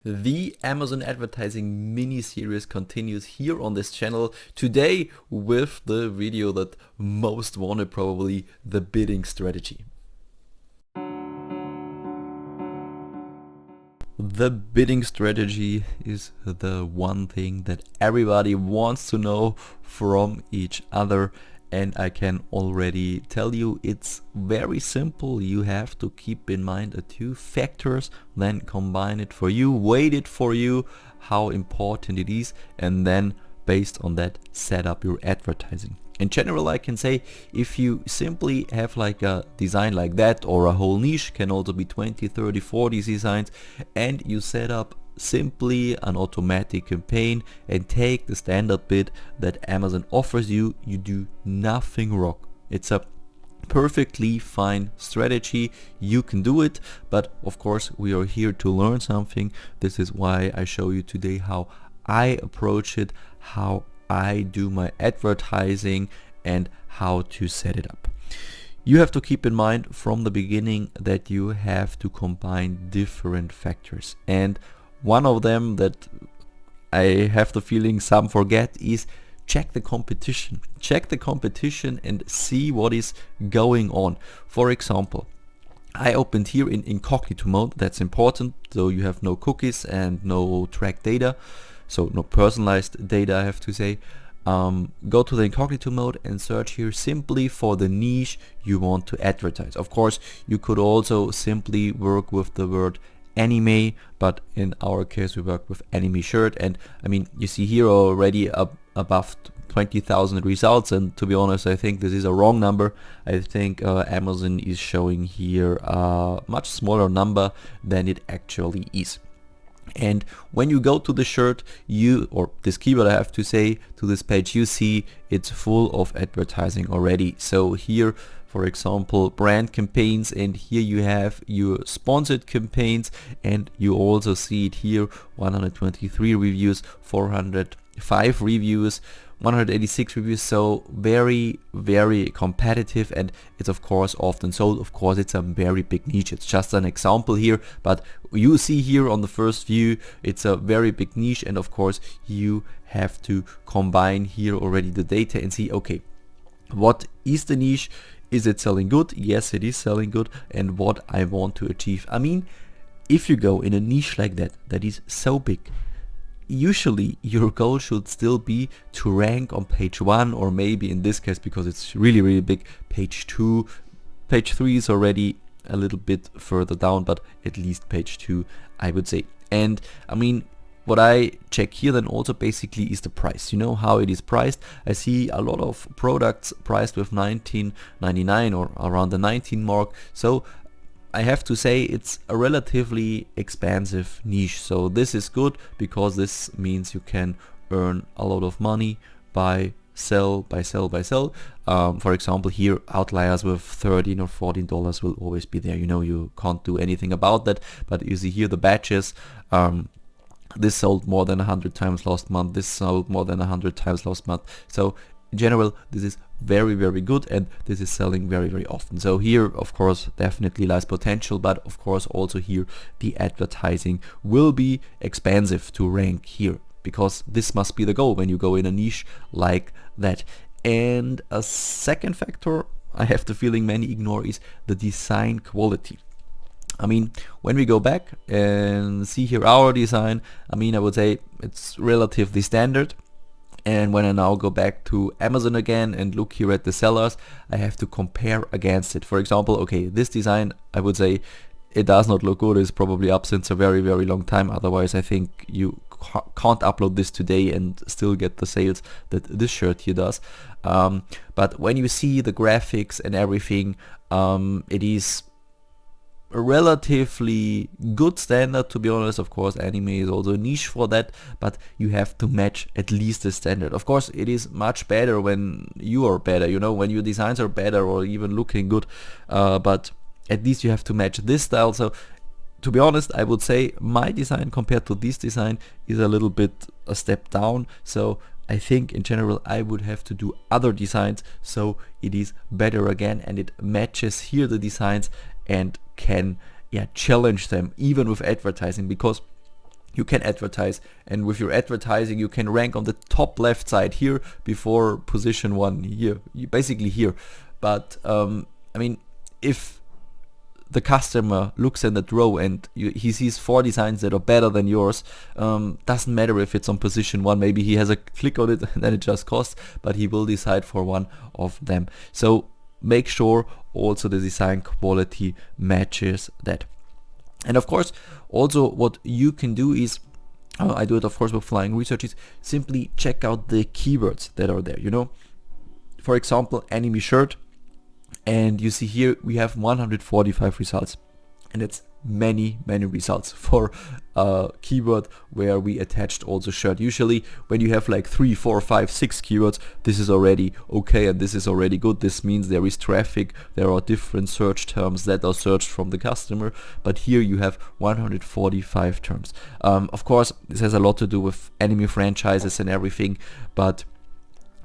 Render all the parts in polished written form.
The Amazon advertising mini series continues here on this channel today with the video that most wanted, probably the bidding strategy. The bidding strategy is the one thing that everybody wants to know from each other, and I can already tell you it's very simple. You have to keep in mind the two factors, then combine it for you, weight it for you, how important it is, and then based on that set up your advertising. In general, I can say if you simply have like a design like that, or a whole niche, can also be 20, 30, 40 designs, and you set up simply an automatic campaign and take the standard bid that Amazon offers you, you do nothing wrong. It's a perfectly fine strategy. You can do it, but of course we are here to learn something. This is why I show you today how I approach it, how I do my advertising, and how to set it up. You have to keep in mind from the beginning that you have to combine different factors, and one of them that I have the feeling some forget is check the competition. Check the competition and see what is going on. For example, I opened here in incognito mode. That's important, so you have no cookies and no tracked data, so no personalized data, I have to say. Go to the incognito mode and search here simply for the niche you want to advertise. Of course, you could also simply work with the word anime, but in our case we work with anime shirt, and I mean, you see here already above 20,000 results, and to be honest, I think this is a wrong number. I think Amazon is showing here a much smaller number than it actually is. And when you go to the shirt, or this keyword, I have to say, to this page, you see it's full of advertising already. So here, for example, brand campaigns, and here you have your sponsored campaigns, and you also see it here, 123 reviews, 405 reviews, 186 reviews, so very competitive, and it's of course often sold. Of course, it's a very big niche. It's just an example here, but you see here on the first view it's a very big niche, and of course you have to combine here already the data and see, okay, what is the niche? Is it selling good? Yes, it is selling good. And what I want to achieve, I mean, if you go in a niche like that is so big, usually your goal should still be to rank on page 1, or maybe in this case, because it's really big, page 2. Page 3 is already a little bit further down, but at least page 2, I would say. And I mean, what I check here then also basically is the price. You know how it is priced. I see a lot of products priced with $19.99 or around the 19 mark. So I have to say it's a relatively expensive niche. So this is good because this means you can earn a lot of money by sell. For example, here outliers with $13 or $14 will always be there. You know, you can't do anything about that. But you see here the batches. This sold more than 100 times last month. This sold more than 100 times last month. So in general, this is very good, and this is selling very often. So here, of course, definitely lies potential, but of course also here the advertising will be expensive to rank here, because this must be the goal when you go in a niche like that. And a second factor I have the feeling many ignore is the design quality. I mean, when we go back and see here our design, I mean, I would say it's relatively standard. And when I now go back to Amazon again and look here at the sellers, I have to compare against it. For example, okay, this design, I would say it does not look good. It's probably up since a very long time. Otherwise, I think you can't upload this today and still get the sales that this shirt here does. But when you see the graphics and everything, it is a relatively good standard, to be honest. Of course, anime is also a niche for that, but you have to match at least the standard. Of course, it is much better when you are better, you know, when your designs are better or even looking good, but at least you have to match this style. So to be honest, I would say my design compared to this design is a little bit a step down. So I think in general I would have to do other designs so it is better again, and it matches here the designs and can challenge them even with advertising, because you can advertise, and with your advertising you can rank on the top left side here before position 1 here, basically here. But I mean, if the customer looks in that row and he sees 4 designs that are better than yours, doesn't matter if it's on position 1, maybe he has a click on it and then it just costs, but he will decide for one of them. So make sure also the design quality matches that. And of course, also what you can do is, I do it of course with flying research, is simply check out the keywords that are there, you know. For example, anime shirt, and you see here we have 145 results, and it's many results for a keyword where we attached also shirt. Usually when you have like 3, 4, 5, 6 keywords, this is already okay, and this is already good. This means there is traffic, there are different search terms that are searched from the customer, but here you have 145 terms. Of course this has a lot to do with anime franchises and everything, but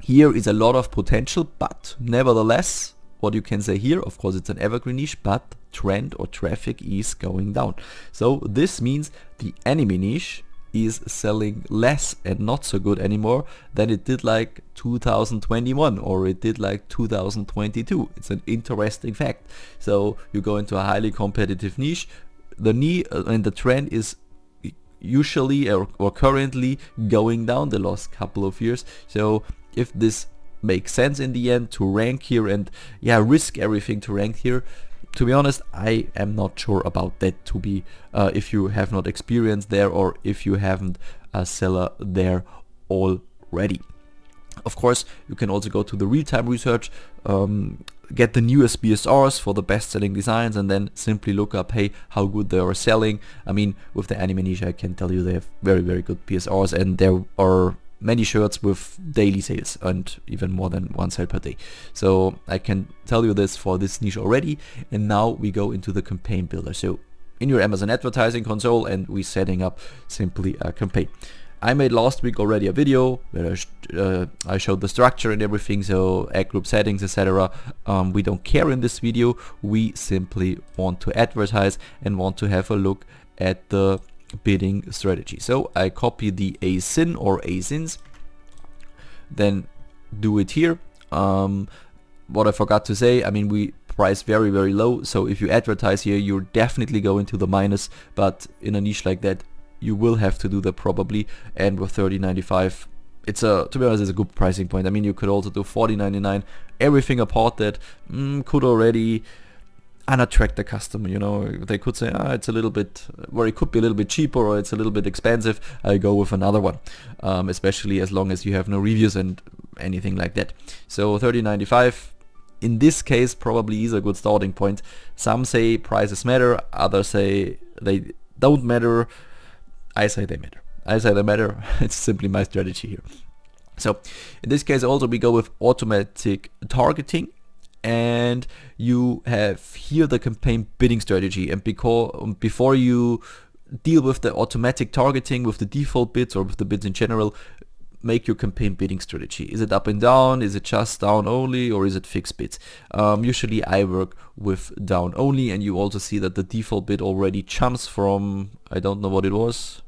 here is a lot of potential. But nevertheless, what you can say here, of course it's an evergreen niche, but trend or traffic is going down. So this means the anime niche is selling less and not so good anymore than it did like 2021 or it did like 2022. It's an interesting fact. So you go into a highly competitive niche, and the trend is usually or currently going down the last couple of years. So if this makes sense in the end to rank here and risk everything to rank here, to be honest, I am not sure about that, to be if you have not experienced there or if you haven't a seller there already. Of course, you can also go to the real-time research, get the newest BSRs for the best-selling designs, and then simply look up, hey, how good they are selling. I mean, with the anime niche, I can tell you they have very good BSRs, and there are many shirts with daily sales and even more than one sale per day. So I can tell you this for this niche already. And now we go into the campaign builder. So in your Amazon advertising console, and we're setting up simply a campaign. I made last week already a video where I showed the structure and everything, so ad group settings, etc. We don't care in this video. We simply want to advertise and want to have a look at the bidding strategy. So I copy the ASIN or ASINs, then do it here. What I forgot to say, I mean, we price very low, so if you advertise here, you're definitely going to the minus, but in a niche like that, you will have to do that probably. And with 30.95, it's to be honest, it's a good pricing point. I mean, you could also do 40.99. Everything apart that could already unattract the customer, you know. They could say, it's a little bit, or it could be a little bit cheaper, or it's a little bit expensive, I go with another one, especially as long as you have no reviews and anything like that. So 30.95 in this case probably is a good starting point. Some say prices matter, others say they don't matter. I say they matter. I say they matter. It's simply my strategy here. So in this case also we go with automatic targeting, and you have here the campaign bidding strategy. And before you deal with the automatic targeting, with the default bids or with the bids in general, make your campaign bidding strategy. Is it up and down? Is it just down only? Or is it fixed bids? Usually I work with down only, and you also see that the default bid already jumps from, I don't know what it was,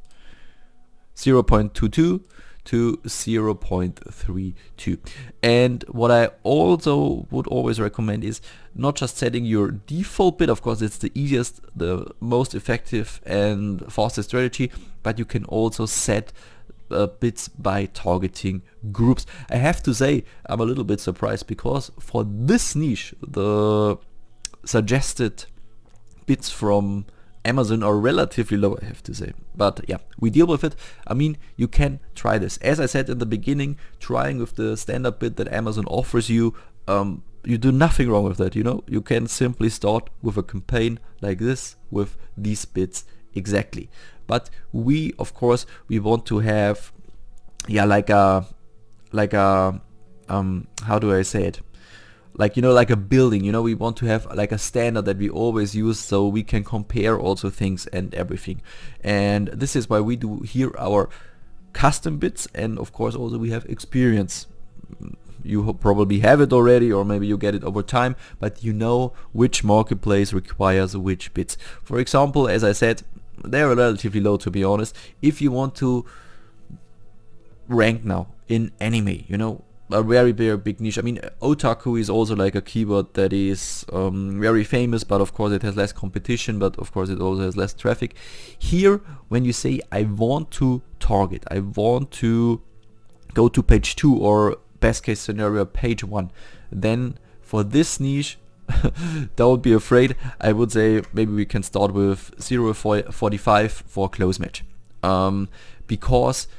0.22 to 0.32. And what I also would always recommend is not just setting your default bid. Of course, it's the easiest, the most effective and fastest strategy, but you can also set bids by targeting groups. I have to say, I'm a little bit surprised, because for this niche, the suggested bids from Amazon are relatively low, I have to say. But yeah, we deal with it. I mean, you can try this. As I said in the beginning, trying with the standard bid that Amazon offers you, you do nothing wrong with that, you know. You can simply start with a campaign like this with these bids exactly. But we, of course, we want to have, like a how do I say it? Like, you know, like a building, you know, we want to have like a standard that we always use, so we can compare also things and everything. And this is why we do here our custom bids, and of course also we have experience. You probably have it already, or maybe you get it over time, but you know which marketplace requires which bids. For example, as I said, they're relatively low, to be honest. If you want to rank now in anime, you know, a very, very big niche. I mean, otaku is also like a keyword that is very famous, but of course it has less competition, but of course it also has less traffic. Here, when you say I want to target, I want to go to page 2 or best case scenario page 1, then for this niche, don't be afraid, I would say maybe we can start with 0.45 for close match, because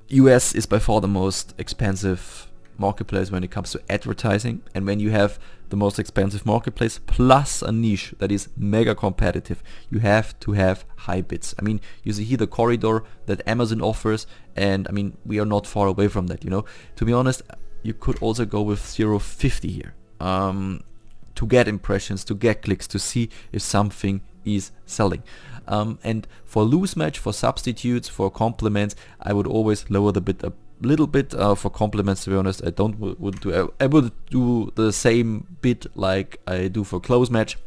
US is by far the most expensive marketplace when it comes to advertising, and when you have the most expensive marketplace plus a niche that is mega competitive, you have to have high bids. I mean, you see here the corridor that Amazon offers, and I mean, we are not far away from that, you know. To be honest, you could also go with 0.50 here, to get impressions, to get clicks, to see if something is selling. And for loose match, for substitutes, for complements, I would always lower the bid a little bit. For complements, to be honest, I would do the same bid like I do for close match,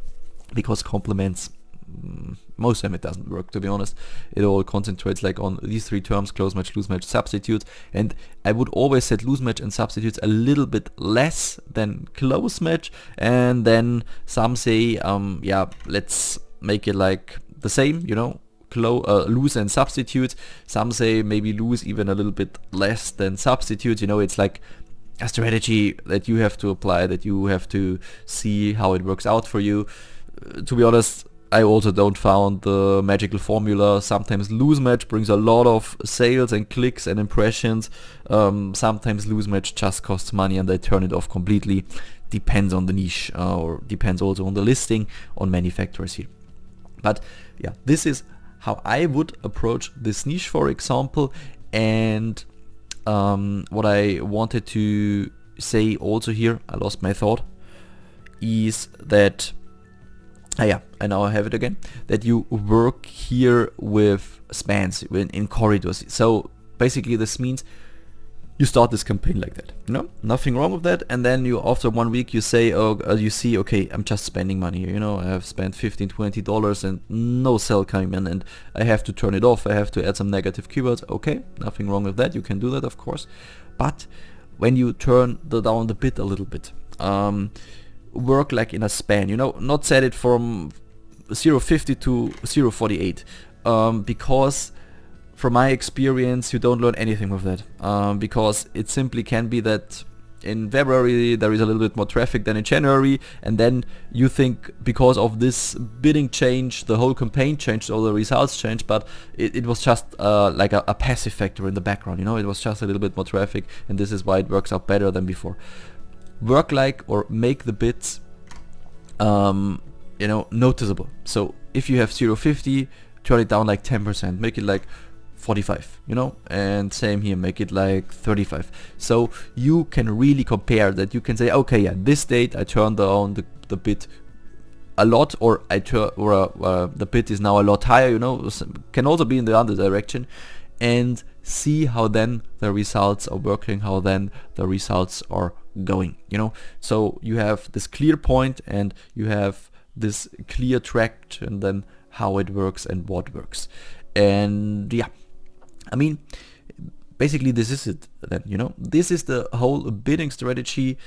because complements, most of the time it doesn't work, to be honest. It all concentrates like on these three terms: close match, loose match, substitutes. And I would always set loose match and substitutes a little bit less than close match, and then some say, yeah, let's make it like the same, you know, loose and substitute. Some say maybe loose even a little bit less than substitute. You know, it's like a strategy that you have to apply, that you have to see how it works out for you. To be honest, I also don't found the magical formula. Sometimes loose match brings a lot of sales and clicks and impressions. Sometimes loose match just costs money and they turn it off completely. Depends on the niche, or depends also on the listing, on many factors here. But yeah, this is how I would approach this niche, for example. And what I wanted to say also here, I lost my thought, is that, yeah, and now I have it again, that you work here with spans in corridors. So basically this means you start this campaign like that, you know, nothing wrong with that, and then you, after 1 week, you say, you see, okay, I'm just spending money here, you know, I have spent $15-20 and no sell coming in, and I have to turn it off, I have to add some negative keywords. Okay, nothing wrong with that, you can do that, of course. But when you turn down the bid a little bit, work like in a span, you know, not set it from 0.50 to 0.48, because from my experience, you don't learn anything with that, because it simply can be that in February there is a little bit more traffic than in January, and then you think because of this bidding change, the whole campaign changed, all the results changed, but it was just like a passive factor in the background, you know, it was just a little bit more traffic, and this is why it works out better than before. Work like, or make the bids, you know, noticeable. So if you have 0.50, turn it down like 10%, make it like 45, you know, and same here, make it like 35. So you can really compare that. You can say, okay, yeah, this date I turned down the bid a lot, or the bid is now a lot higher, you know, can also be in the other direction, and see how then the results are working, how then the results are going, you know. So you have this clear point and you have this clear track, and then how it works and what works. And yeah, I mean, basically this is it then, you know, this is the whole bidding strategy.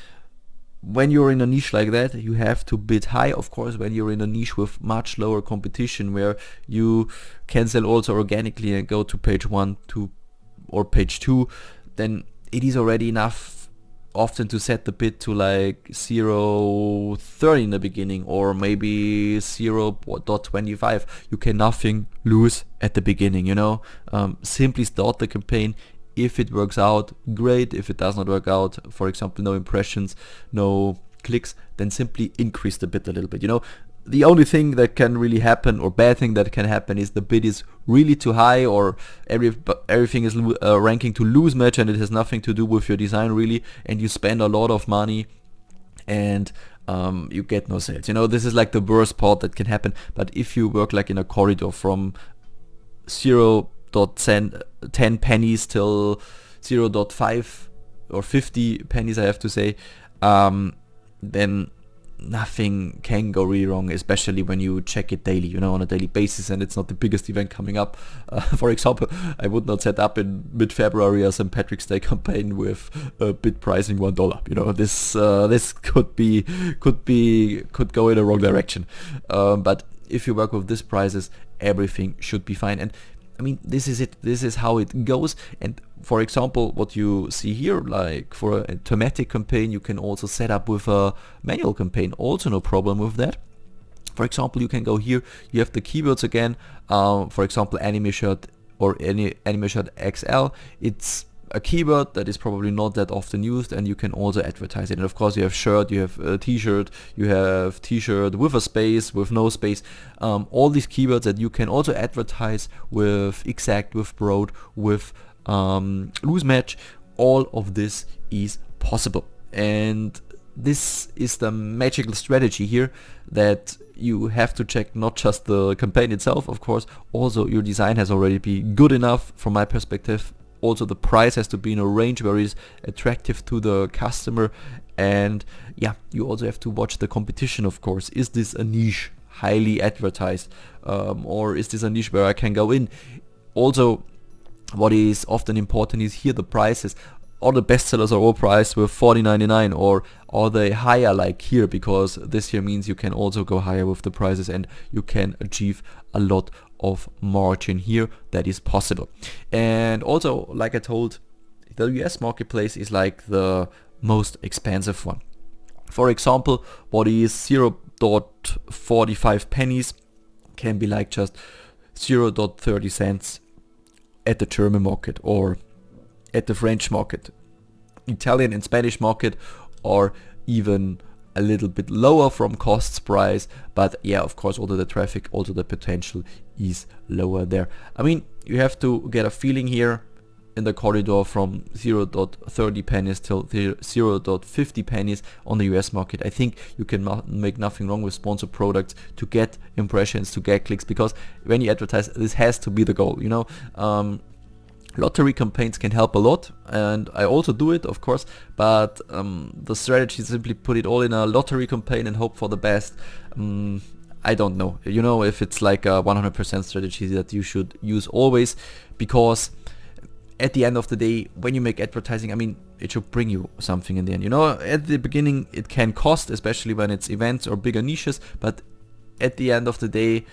When you're in a niche like that, you have to bid high. Of course, when you're in a niche with much lower competition, where you can sell also organically and go to page 1 or page 2, then it is already enough often to set the bid to like 0.30 in the beginning, or maybe 0.25. You can nothing lose at the beginning, you know. Simply start the campaign. If it works out, great. If it does not work out, for example, no impressions, no clicks, then simply increase the bid a little bit, you know. The only thing that can really happen, or bad thing that can happen, is the bid is really too high, or everything is ranking to lose match, and it has nothing to do with your design really, and you spend a lot of money and you get no sales. You know, this is like the worst part that can happen. But if you work like in a corridor from 0.10 pennies till 0.5 or 50 pennies, I have to say, then nothing can go really wrong, especially when you check it daily, you know, on a daily basis, and it's not the biggest event coming up. For example, I would not set up in mid-February a St. Patrick's Day campaign with bid pricing $1. You know, this could go in the wrong direction. But if you work with these prices, everything should be fine. And I mean, this is it. This is how it goes. And for example, what you see here, like for a thematic campaign, you can also set up with a manual campaign. Also no problem with that. For example, you can go here. You have the keywords again. For example, anime shirt or any anime shirt XL. It's a keyword that is probably not that often used, and you can also advertise it. And of course you have shirt, you have a t-shirt, you have t-shirt with a space, with no space, all these keywords that you can also advertise with exact, with broad, with loose match. All of this is possible, and this is the magical strategy here, that you have to check not just the campaign itself, of course, also your design has already been good enough from my perspective. Also the price has to be in a range where it's attractive to the customer, and yeah, you also have to watch the competition, of course. Is this a niche highly advertised, or is this a niche where I can go in? Also, what is often important is here the prices. All the bestsellers are all priced with $40.99, or are they higher like here? Because this here means you can also go higher with the prices, and you can achieve a lot of margin here. That is possible. And also, like I told, the US marketplace is like the most expensive one. For example, what is 0.45 pennies can be like just 0.30 cents at the German market, or at the French market. Italian and Spanish market are even a little bit lower from costs price, but yeah, of course, also the traffic, also the potential is lower there. I mean, you have to get a feeling here in the corridor from 0.30 pennies till 0.50 pennies on the US market. I think you can make nothing wrong with sponsored products to get impressions, to get clicks, because when you advertise, this has to be the goal, you know. Lottery campaigns can help a lot, and I also do it, of course, but the strategy is simply put it all in a lottery campaign and hope for the best. I don't know, you know, if it's like a 100% strategy that you should use always, because at the end of the day, when you make advertising, I mean, it should bring you something in the end. You know, at the beginning it can cost, especially when it's events or bigger niches, but at the end of the day,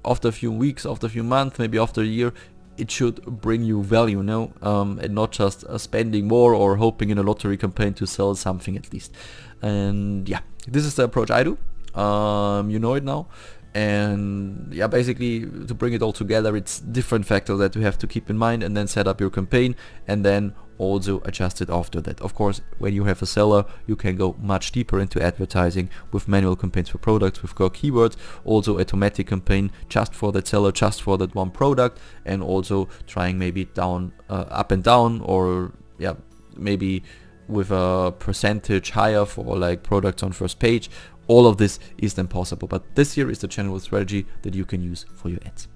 after a few weeks, after a few months, maybe after a year, it should bring you value, you know, and not just spending more or hoping in a lottery campaign to sell something at least. And yeah, this is the approach I do. You know it now. And yeah, basically to bring it all together, it's different factors that you have to keep in mind, and then set up your campaign, and then also adjust it after that. Of course, when you have a seller, you can go much deeper into advertising with manual campaigns for products, with core keywords, also a thematic campaign just for that seller, just for that one product, and also trying maybe down, up and down, or yeah, maybe with a percentage higher for like products on first page. All of this is then possible, but this here is the general strategy that you can use for your ads.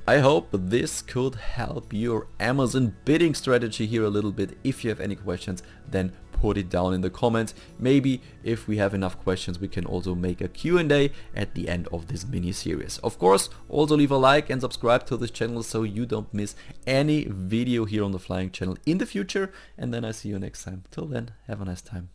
I hope this could help your Amazon bidding strategy here a little bit. If you have any questions, then put it down in the comments. Maybe if we have enough questions, we can also make a Q&A at the end of this mini series. Of course, also leave a like and subscribe to this channel so you don't miss any video here on the Flying channel in the future. And then I see you next time. Till then, have a nice time.